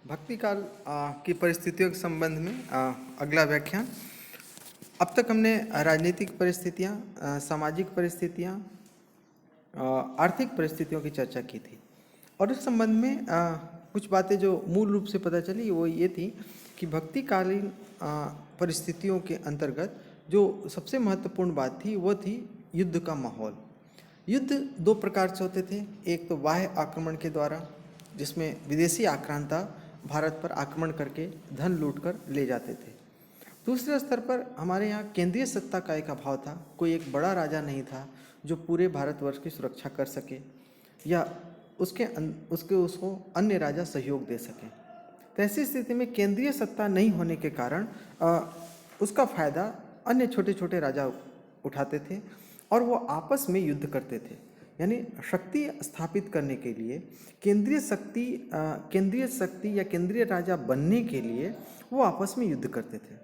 भक्ति काल की परिस्थितियों के संबंध में अगला व्याख्यान। अब तक हमने राजनीतिक परिस्थितियाँ, सामाजिक परिस्थितियाँ, आर्थिक परिस्थितियों की चर्चा की थी और इस संबंध में कुछ बातें जो मूल रूप से पता चली वो ये थी कि भक्तिकालीन परिस्थितियों के अंतर्गत जो सबसे महत्वपूर्ण बात थी वो थी युद्ध का माहौल। युद्ध दो प्रकार से होते थे। एक तो बाह्य आक्रमण के द्वारा, जिसमें विदेशी आक्रांता भारत पर आक्रमण करके धन लूटकर ले जाते थे। दूसरे स्तर पर हमारे यहाँ केंद्रीय सत्ता का एक अभाव था। कोई एक बड़ा राजा नहीं था जो पूरे भारतवर्ष की सुरक्षा कर सके या उसको अन्य राजा सहयोग दे सके। तो ऐसी स्थिति में केंद्रीय सत्ता नहीं होने के कारण उसका फायदा अन्य छोटे छोटे राजा उठाते थे और वो आपस में युद्ध करते थे। यानी शक्ति स्थापित करने के लिए केंद्रीय शक्ति या केंद्रीय राजा बनने के लिए वो आपस में युद्ध करते थे।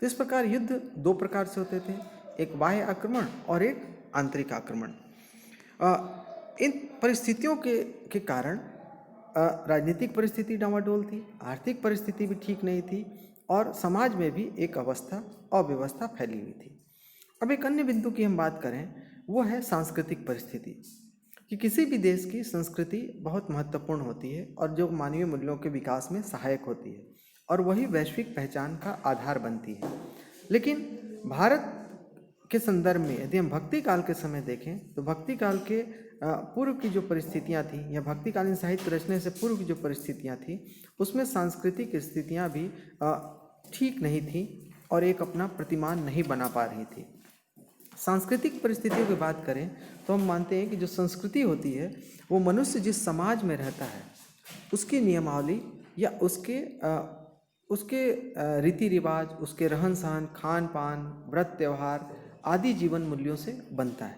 तो इस प्रकार युद्ध दो प्रकार से होते थे, एक बाह्य आक्रमण और एक आंतरिक आक्रमण। इन परिस्थितियों के कारण राजनीतिक परिस्थिति डामाडोल थी, आर्थिक परिस्थिति भी ठीक नहीं थी और समाज में भी एक अव्यवस्था फैली हुई थी। अब एक अन्य बिंदु की हम बात करें, वो है सांस्कृतिक परिस्थिति, कि किसी भी देश की संस्कृति बहुत महत्वपूर्ण होती है और जो मानवीय मूल्यों के विकास में सहायक होती है और वही वैश्विक पहचान का आधार बनती है। लेकिन भारत के संदर्भ में यदि हम भक्ति काल के समय देखें तो भक्ति काल के पूर्व की जो परिस्थितियां थी या भक्तिकालीन साहित्य रचने से पूर्व की जो परिस्थितियां थी उसमें सांस्कृतिक स्थितियां भी ठीक नहीं थी और एक अपना प्रतिमान नहीं बना पा रही थी। सांस्कृतिक परिस्थितियों की बात करें तो हम मानते हैं कि जो संस्कृति होती है वो मनुष्य जिस समाज में रहता है उसकी नियमावली या उसके रीति रिवाज, उसके रहन सहन, खान पान, व्रत त्यौहार आदि जीवन मूल्यों से बनता है।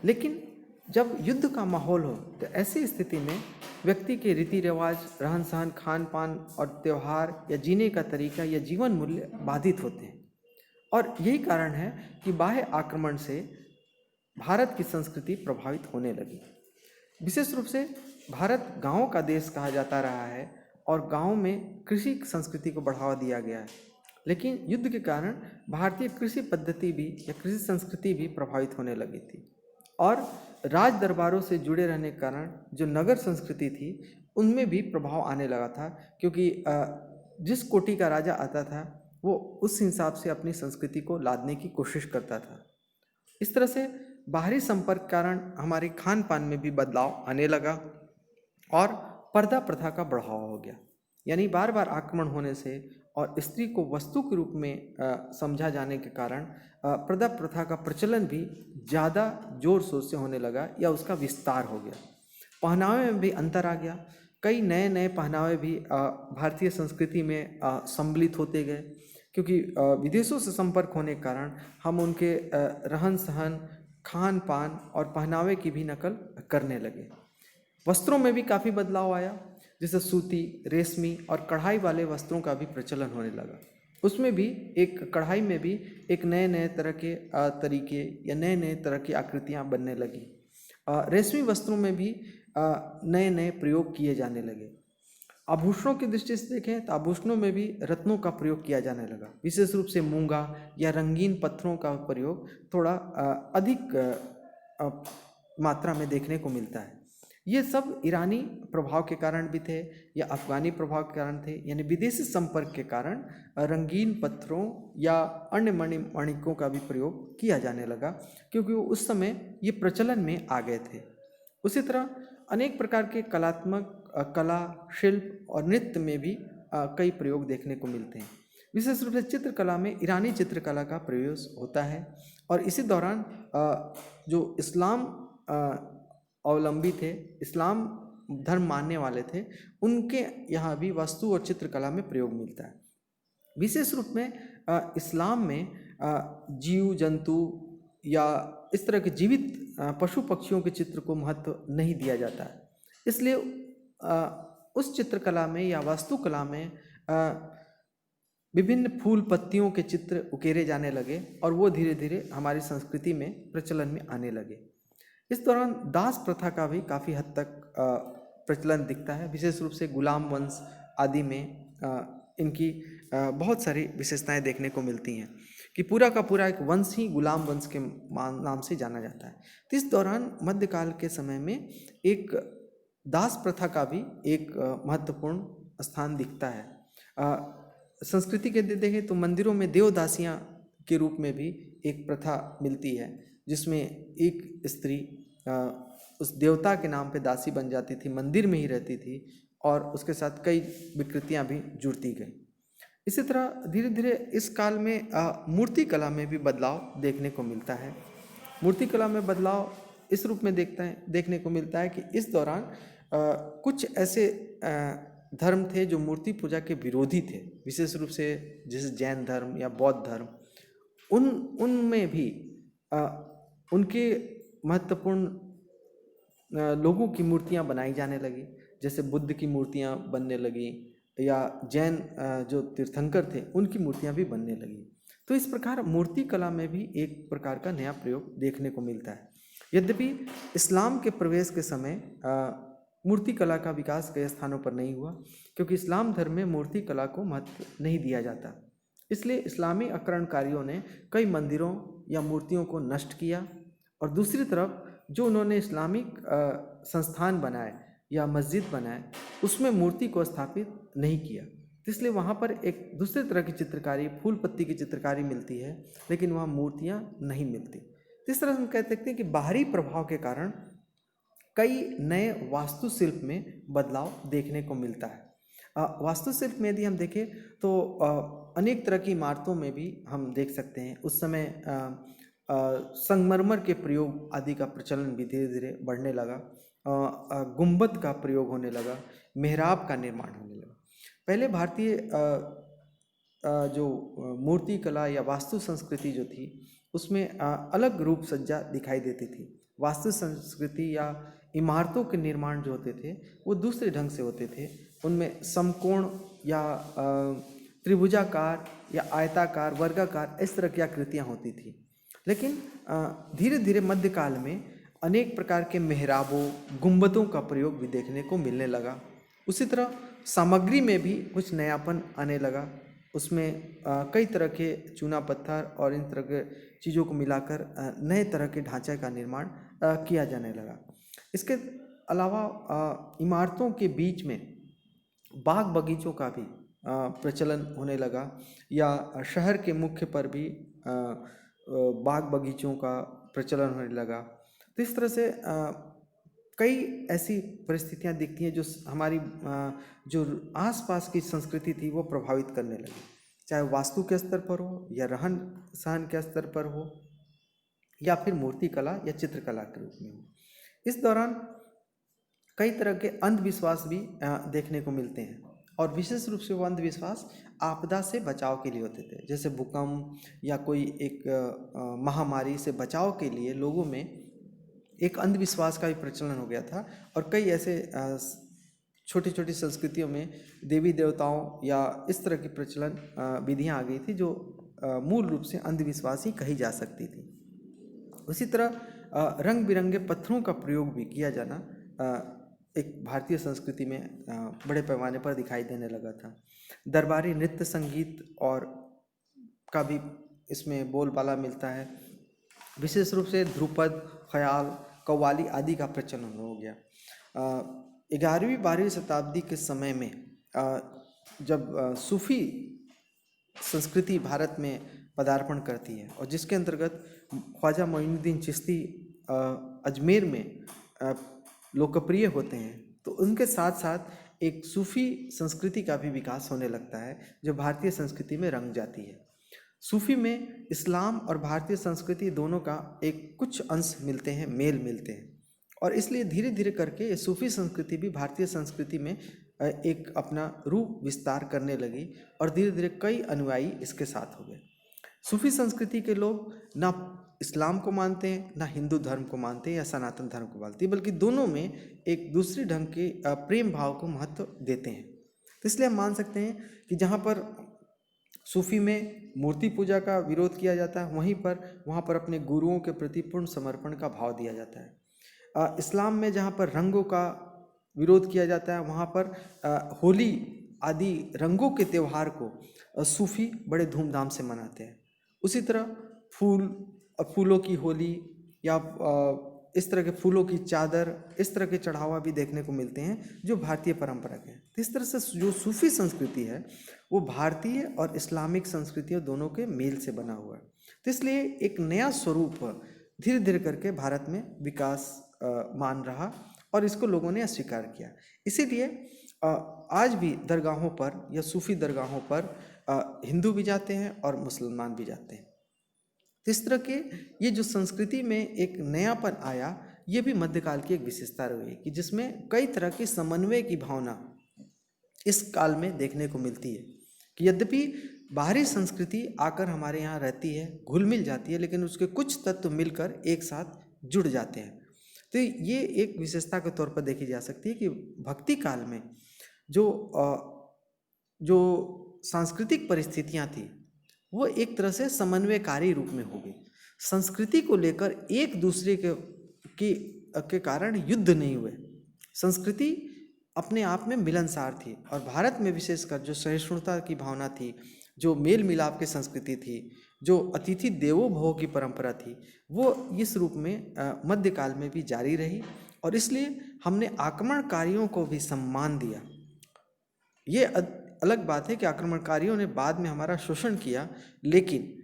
लेकिन जब युद्ध का माहौल हो तो ऐसी स्थिति में व्यक्ति के रीति रिवाज, रहन सहन, खान पान और त्यौहार या जीने का तरीका या जीवन मूल्य बाधित होते हैं और यही कारण है कि बाह्य आक्रमण से भारत की संस्कृति प्रभावित होने लगी। विशेष रूप से भारत गांवों का देश कहा जाता रहा है और गांवों में कृषि संस्कृति को बढ़ावा दिया गया है। लेकिन युद्ध के कारण भारतीय कृषि पद्धति भी या कृषि संस्कृति भी प्रभावित होने लगी थी और राज दरबारों से जुड़े रहने के कारण जो नगर संस्कृति थी उनमें भी प्रभाव आने लगा था, क्योंकि जिस कोटि का राजा आता था वो उस हिसाब से अपनी संस्कृति को लादने की कोशिश करता था। इस तरह से बाहरी संपर्क के कारण हमारे खान पान में भी बदलाव आने लगा और पर्दा प्रथा का बढ़ावा हो गया। यानी बार बार आक्रमण होने से और स्त्री को वस्तु के रूप में समझा जाने के कारण पर्दा प्रथा का प्रचलन भी ज़्यादा जोर शोर से होने लगा या उसका विस्तार हो गया। पहनावे में भी अंतर आ गया। कई नए नए पहनावे भी भारतीय संस्कृति में सम्मिलित होते गए, क्योंकि विदेशों से संपर्क होने के कारण हम उनके रहन सहन, खान पान और पहनावे की भी नकल करने लगे। वस्त्रों में भी काफ़ी बदलाव आया, जैसे सूती, रेशमी और कढ़ाई वाले वस्त्रों का भी प्रचलन होने लगा। उसमें भी कढ़ाई में भी एक नए नए तरह के तरीके या नए नए तरह की आकृतियाँ बनने लगी। रेशमी वस्त्रों में भी नए नए प्रयोग किए जाने लगे। आभूषणों की दृष्टि से देखें तो आभूषणों में भी रत्नों का प्रयोग किया जाने लगा। विशेष रूप से मूंगा या रंगीन पत्थरों का प्रयोग थोड़ा अधिक मात्रा में देखने को मिलता है। ये सब ईरानी प्रभाव के कारण भी थे या अफगानी प्रभाव के कारण थे, यानी विदेशी संपर्क के कारण रंगीन पत्थरों या अन्य मणिकों का भी प्रयोग किया जाने लगा, क्योंकि उस समय ये प्रचलन में आ गए थे। उसी तरह अनेक प्रकार के कलात्मक कला, शिल्प और नृत्य में भी कई प्रयोग देखने को मिलते हैं। विशेष रूप से चित्रकला में ईरानी चित्रकला का प्रयोग होता है और इसी दौरान जो इस्लाम अवलंबी थे, इस्लाम धर्म मानने वाले थे, उनके यहाँ भी वस्तु और चित्रकला में प्रयोग मिलता है। विशेष रूप में इस्लाम में जीव जंतु या इस तरह के जीवित पशु पक्षियों के चित्र को महत्व नहीं दिया जाता है, इसलिए उस चित्रकला में या वास्तुकला में विभिन्न फूल पत्तियों के चित्र उकेरे जाने लगे और वो धीरे धीरे हमारी संस्कृति में प्रचलन में आने लगे। इस दौरान दास प्रथा का भी काफ़ी हद तक प्रचलन दिखता है। विशेष रूप से गुलाम वंश आदि में इनकी बहुत सारी विशेषताएं देखने को मिलती हैं कि पूरा का पूरा एक वंश ही गुलाम वंश के नाम से जाना जाता है। तो इस दौरान मध्यकाल के समय में एक दास प्रथा का भी एक महत्वपूर्ण स्थान दिखता है। संस्कृति के देखें तो मंदिरों में देवदासियां के रूप में भी एक प्रथा मिलती है, जिसमें एक स्त्री उस देवता के नाम पे दासी बन जाती थी, मंदिर में ही रहती थी और उसके साथ कई विकृतियां भी जुड़ती गई। इसी तरह धीरे धीरे इस काल में मूर्ति कला में भी बदलाव देखने को मिलता है। मूर्ति कला में बदलाव इस रूप में देखने को मिलता है कि इस दौरान कुछ ऐसे धर्म थे जो मूर्ति पूजा के विरोधी थे, विशेष रूप से जैसे जैन धर्म या बौद्ध धर्म, उनमें भी उनके महत्वपूर्ण लोगों की मूर्तियां बनाई जाने लगी, जैसे बुद्ध की मूर्तियां बनने लगी या जैन जो तीर्थंकर थे उनकी मूर्तियां भी बनने लगी। तो इस प्रकार मूर्ति कला में भी एक प्रकार का नया प्रयोग देखने को मिलता है। यद्यपि इस्लाम के प्रवेश के समय मूर्ति कला का विकास कई स्थानों पर नहीं हुआ, क्योंकि इस्लाम धर्म में मूर्ति कला को महत्व नहीं दिया जाता। इसलिए इस्लामी आक्रमणकारियों ने कई मंदिरों या मूर्तियों को नष्ट किया, और दूसरी तरफ जो उन्होंने इस्लामिक संस्थान बनाए या मस्जिद बनाए उसमें मूर्ति को स्थापित नहीं किया। तो इसलिए वहाँ पर एक दूसरे तरह की चित्रकारी, फूल पत्ती की चित्रकारी मिलती है, लेकिन वहाँ मूर्तियाँ नहीं मिलती। तो इस तरह हम कह सकते हैं कि बाहरी प्रभाव के कारण कई नए वास्तुशिल्प में बदलाव देखने को मिलता है। वास्तुशिल्प में यदि हम देखें तो अनेक तरह की इमारतों में भी हम देख सकते हैं उस समय संगमरमर के प्रयोग आदि का प्रचलन भी धीरे धीरे बढ़ने लगा। गुंबद का प्रयोग होने लगा, मेहराब का निर्माण होने लगा। पहले भारतीय जो मूर्ति कला या वास्तु संस्कृति जो थी उसमें अलग रूप सज्जा दिखाई देती थी। वास्तु संस्कृति या इमारतों के निर्माण जो होते थे वो दूसरे ढंग से होते थे। उनमें समकोण या त्रिभुजाकार या आयताकार, वर्गाकार, इस तरह की आकृतियाँ होती थी। लेकिन धीरे धीरे मध्यकाल में अनेक प्रकार के मेहराबों, गुंबदों का प्रयोग भी देखने को मिलने लगा। उसी तरह सामग्री में भी कुछ नयापन आने लगा। उसमें कई तरह के चूना पत्थर और इन तरह के चीज़ों को मिलाकर नए तरह के ढांचे का निर्माण किया जाने लगा। इसके अलावा इमारतों के बीच में बाग बगीचों का भी प्रचलन होने लगा, या शहर के मुख्य पर भी बाग बगीचों का प्रचलन होने लगा। तो इस तरह से कई ऐसी परिस्थितियां दिखती हैं जो हमारी जो आसपास की संस्कृति थी वो प्रभावित करने लगी, चाहे वास्तु के स्तर पर हो या रहन सहन के स्तर पर हो या फिर मूर्ति कला या चित्रकला के रूप में हो। इस दौरान कई तरह के अंधविश्वास भी देखने को मिलते हैं, और विशेष रूप से वो अंधविश्वास आपदा से बचाव के लिए होते थे। जैसे भूकंप या कोई एक महामारी से बचाव के लिए लोगों में एक अंधविश्वास का भी प्रचलन हो गया था, और कई ऐसे छोटी छोटी संस्कृतियों में देवी देवताओं या इस तरह की प्रचलन विधियाँ आ गई थी जो मूल रूप से अंधविश्वास ही कही जा सकती थी। उसी तरह रंग बिरंगे पत्थरों का प्रयोग भी किया जाना एक भारतीय संस्कृति में बड़े पैमाने पर दिखाई देने लगा था। दरबारी नृत्य संगीत और का भी इसमें बोलबाला मिलता है। विशेष रूप से ध्रुपद, ख्याल, कव्वाली आदि का प्रचलन हो गया। 11वीं-12वीं शताब्दी के समय में जब सूफी संस्कृति भारत में पदार्पण करती है और जिसके अंतर्गत ख्वाजा मोइनुद्दीन चिश्ती अजमेर में लोकप्रिय होते हैं, तो उनके साथ साथ एक सूफी संस्कृति का भी विकास होने लगता है जो भारतीय संस्कृति में रंग जाती है। सूफी में इस्लाम और भारतीय संस्कृति दोनों का एक कुछ अंश मिलते हैं, मेल मिलते हैं, और इसलिए धीरे धीरे करके ये सूफी संस्कृति भी भारतीय संस्कृति में एक अपना रूप विस्तार करने लगी और धीरे धीरे कई अनुयायी इसके साथ हो गए। सूफी संस्कृति के लोग ना इस्लाम को मानते हैं, ना हिंदू धर्म को मानते हैं या सनातन धर्म को मानते हैं, बल्कि दोनों में एक दूसरे ढंग के प्रेम भाव को महत्व देते हैं। तो इसलिए हम मान सकते हैं कि जहाँ पर सूफी में मूर्ति पूजा का विरोध किया जाता है, वहाँ पर अपने गुरुओं के प्रति पूर्ण समर्पण का भाव दिया जाता है। इस्लाम में जहाँ पर रंगों का विरोध किया जाता है, वहाँ पर होली आदि रंगों के त्यौहार को सूफी बड़े धूमधाम से मनाते हैं। उसी तरह फूलों की होली या इस तरह के फूलों की चादर, इस तरह के चढ़ावा भी देखने को मिलते हैं जो भारतीय परंपरा के हैं। तो इस तरह से जो सूफी संस्कृति है वो भारतीय और इस्लामिक संस्कृतियों दोनों के मेल से बना हुआ है। तो इसलिए एक नया स्वरूप धीरे धीरे करके भारत में विकास मान रहा और इसको लोगों ने अस्वीकार किया। इसीलिए आज भी दरगाहों पर या सूफी दरगाहों पर हिंदू भी जाते हैं और मुसलमान भी जाते हैं। तो इस तरह के ये जो संस्कृति में एक नयापन आया, ये भी मध्यकाल की एक विशेषता रही कि जिसमें कई तरह की समन्वय की भावना इस काल में देखने को मिलती है कि यद्यपि बाहरी संस्कृति आकर हमारे यहाँ रहती है, घुल मिल जाती है, लेकिन उसके कुछ तत्व मिलकर एक साथ जुड़ जाते हैं। तो ये एक विशेषता के तौर पर देखी जा सकती है कि भक्ति काल में जो सांस्कृतिक परिस्थितियाँ थी वो एक तरह से समन्वयकारी रूप में हो गई। संस्कृति को लेकर एक दूसरे के कारण युद्ध नहीं हुए। संस्कृति अपने आप में मिलनसार थी और भारत में विशेषकर जो सहिष्णुता की भावना थी, जो मेल मिलाप की संस्कृति थी, जो अतिथि देवो भव की परंपरा थी, वो इस रूप में मध्यकाल में भी जारी रही और इसलिए हमने आक्रमणकारियों को भी सम्मान दिया। ये अलग बात है कि आक्रमणकारियों ने बाद में हमारा शोषण किया, लेकिन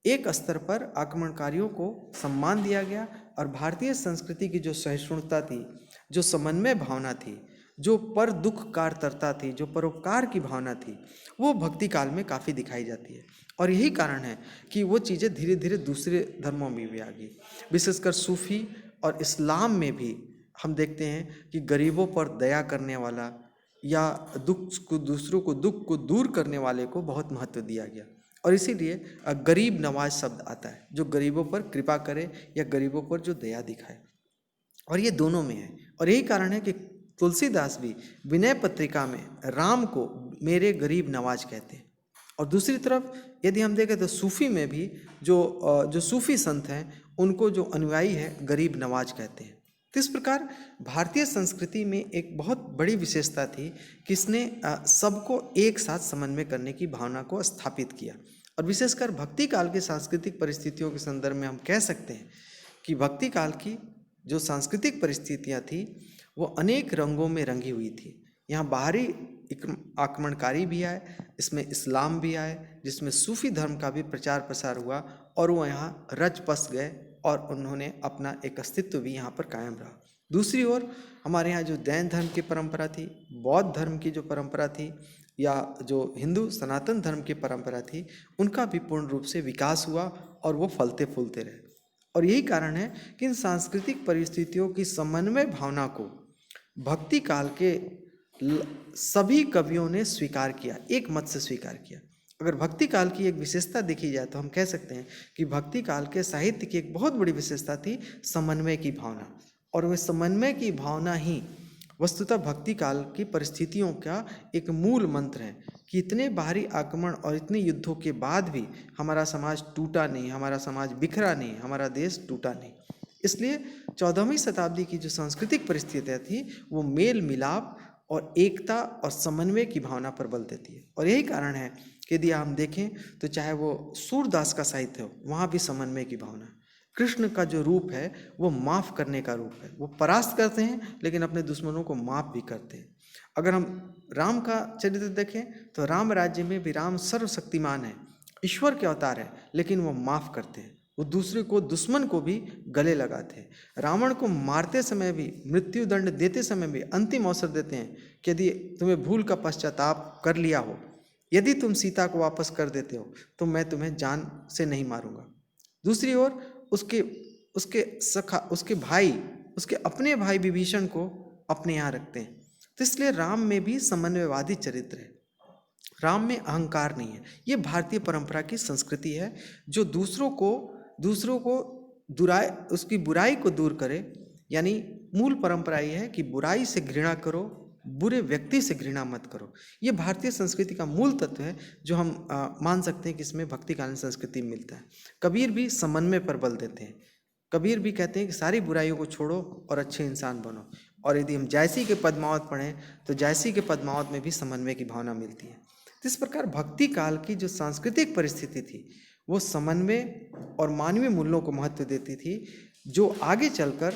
एक स्तर पर आक्रमणकारियों को सम्मान दिया गया और भारतीय संस्कृति की जो सहिष्णुता थी, जो समन्वय भावना थी, जो पर दुख कारतरता थी, जो परोपकार की भावना थी, वो भक्ति काल में काफ़ी दिखाई जाती है। और यही कारण है कि वो चीज़ें धीरे धीरे दूसरे धर्मों में भी आ गई। विशेषकर सूफी और इस्लाम में भी हम देखते हैं कि गरीबों पर दया करने वाला या दूसरों को दुख को दूर करने वाले को बहुत महत्व दिया गया और इसीलिए गरीब नवाज शब्द आता है, जो गरीबों पर कृपा करे या गरीबों पर जो दया दिखाए, और ये दोनों में है। और यही कारण है कि तुलसीदास भी विनय पत्रिका में राम को मेरे गरीब नवाज कहते हैं। और दूसरी तरफ यदि हम देखें तो सूफी में भी जो सूफी संत हैं उनको जो अनुयायी है गरीब नवाज कहते हैं। तो इस प्रकार भारतीय संस्कृति में एक बहुत बड़ी विशेषता थी कि इसने सबको एक साथ समन्वय करने की भावना को स्थापित किया। और विशेषकर भक्ति काल के सांस्कृतिक परिस्थितियों के संदर्भ में हम कह सकते हैं कि भक्ति काल की जो सांस्कृतिक परिस्थितियाँ थी वो अनेक रंगों में रंगी हुई थी। यहाँ बाहरी आक्रमणकारी भी आए, इसमें इस्लाम भी आए, जिसमें सूफी धर्म का भी प्रचार प्रसार हुआ और वो यहाँ रच बस गए और उन्होंने अपना एक अस्तित्व भी यहाँ पर कायम रहा। दूसरी ओर हमारे यहाँ जो जैन धर्म की परंपरा थी, बौद्ध धर्म की जो परंपरा थी या जो हिंदू सनातन धर्म की परंपरा थी, उनका भी पूर्ण रूप से विकास हुआ और वो फलते फूलते रहे। और यही कारण है कि इन सांस्कृतिक परिस्थितियों की समन्वय भावना को भक्ति काल के सभी कवियों ने स्वीकार किया, एक मत से स्वीकार किया। अगर भक्ति काल की एक विशेषता देखी जाए तो हम कह सकते हैं कि भक्ति काल के साहित्य की एक बहुत बड़ी विशेषता थी समन्वय की भावना, और वह समन्वय की भावना ही वस्तुतः भक्ति काल की परिस्थितियों का एक मूल मंत्र है कि इतने बाहरी आक्रमण और इतने युद्धों के बाद भी हमारा समाज टूटा नहीं, हमारा समाज बिखरा नहीं, हमारा देश टूटा नहीं। इसलिए 14वीं शताब्दी की जो सांस्कृतिक परिस्थितियाँ थी वो मेल मिलाप और एकता और समन्वय की भावना पर बल देती है। और यही कारण है कि यदि हम देखें तो चाहे वो सूरदास का साहित्य हो, वहाँ भी समन्वय की भावना। कृष्ण का जो रूप है वो माफ़ करने का रूप है। वो परास्त करते हैं लेकिन अपने दुश्मनों को माफ़ भी करते हैं। अगर हम राम का चरित्र देखें तो राम राज्य में भी राम सर्वशक्तिमान है, ईश्वर के अवतार है, लेकिन वो माफ़ करते हैं। वो दूसरे को, दुश्मन को भी गले लगाते हैं। रावण को मारते समय भी, मृत्यु दंड देते समय भी अंतिम अवसर देते हैं कि यदि तुम्हें भूल का पश्चाताप कर लिया हो, यदि तुम सीता को वापस कर देते हो तो मैं तुम्हें जान से नहीं मारूंगा। दूसरी ओर उसके सखा, उसके भाई, उसके अपने भाई विभीषण को अपने यहाँ रखते हैं। तो इसलिए राम में भी समन्वयवादी चरित्र है, राम में अहंकार नहीं है। ये भारतीय परंपरा की संस्कृति है जो दूसरों को उसकी बुराई को दूर करे। यानी मूल परंपरा ये है कि बुराई से घृणा करो, बुरे व्यक्ति से घृणा मत करो। ये भारतीय संस्कृति का मूल तत्व है जो हम मान सकते हैं कि इसमें भक्तिकालीन संस्कृति में मिलता है। कबीर भी समन्वय पर बल देते हैं। कबीर भी कहते हैं कि सारी बुराइयों को छोड़ो और अच्छे इंसान बनो। और यदि हम जायसी के पद्मावत पढ़ें तो जायसी के पद्मावत में भी समन्वय की भावना मिलती है। तो इस प्रकार भक्ति काल की जो सांस्कृतिक परिस्थिति थी वो समन्वय और मानवीय मूल्यों को महत्व देती थी, जो आगे चलकर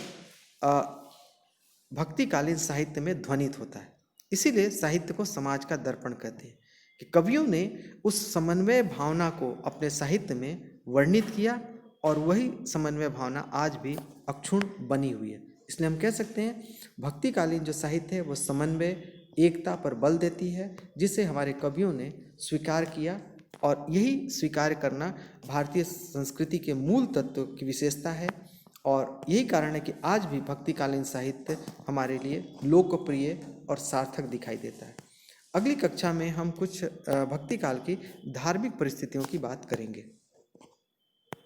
भक्तिकालीन साहित्य में ध्वनित होता है। इसीलिए साहित्य को समाज का दर्पण कहते हैं कि कवियों ने उस समन्वय भावना को अपने साहित्य में वर्णित किया और वही समन्वय भावना आज भी अक्षुण्ण बनी हुई है। इसलिए हम कह सकते हैं भक्तिकालीन जो साहित्य है वो समन्वय, एकता पर बल देती है, जिसे हमारे कवियों ने स्वीकार किया और यही स्वीकार करना भारतीय संस्कृति के मूल तत्व की विशेषता है। और यही कारण है कि आज भी भक्तिकालीन साहित्य हमारे लिए लोकप्रिय और सार्थक दिखाई देता है। अगली कक्षा में हम कुछ भक्तिकाल की धार्मिक परिस्थितियों की बात करेंगे।